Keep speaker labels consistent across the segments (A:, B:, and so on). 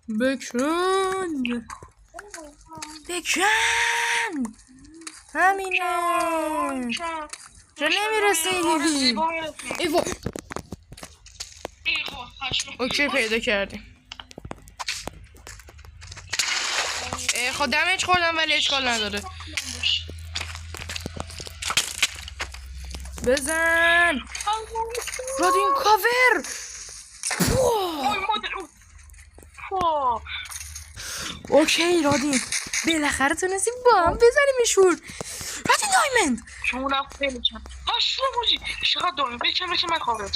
A: بکن همینه چرا نمیرسه ایوا اوکی پیدا کردیم خود دمیج خوردم ولی اشکال نداره بزن رادین کاور اوکی رادین بالاخره تونستیم با هم بزنیمشون رادین دایمند
B: شونم خیلی چند هاشو موجی چقدر دایمند بکن من کاور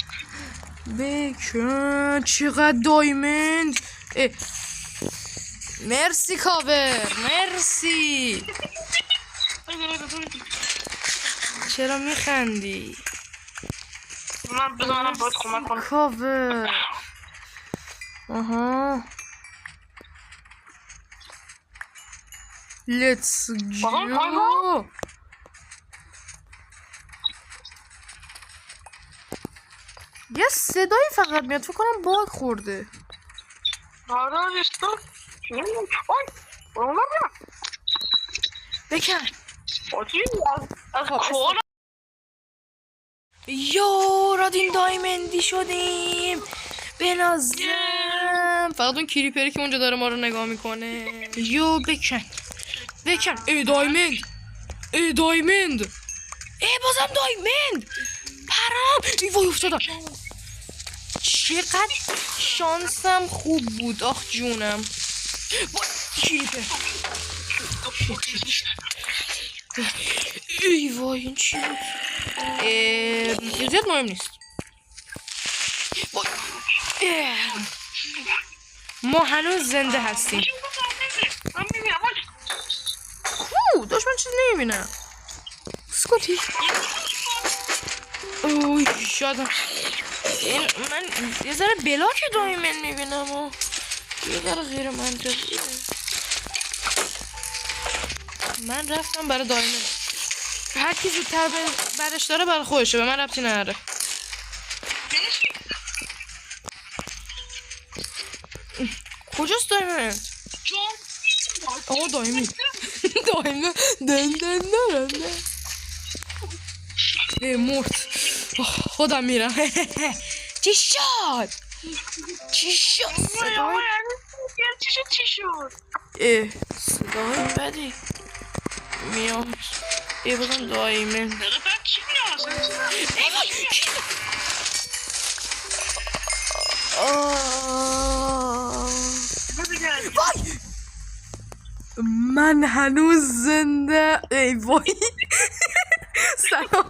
A: بکن چقدر دایمند مرسی کاور مرسی چرا میخندی
B: من بزنم باید کمک کنم
A: کاور آها لیتس گو یه صدایی فقط میاد فکر کنم باگ خورده
B: آره استو
A: بکن
B: از کن
A: یو رادین دایمندی شدیم بنازم فقط اون کریپری که اونجا داره ما رو نگاه میکنه یو بکن ای دایمند بازم دایمند پرام ای وای افتادم چقدر شانسم خوب بود آخ جونم کریپر ای وای این چی بود زیاد مهم نیست ما هنوز زنده هستیم دشمن چیز نمیبینم سکوتی اوی شادم من یه ذره بلاک دایمن میبینم و یه ذره غیر منطقیه من رفتم برای دایمن هر کی زودتر برش داره برای خودشه به من ربطی نداره کجاست دایمن؟ آه دایمن مرد خودم میرم چی شد؟
B: چی شد؟
A: صدای بدی میام بازم دایمن وای من هنوز زنده ای وای سلام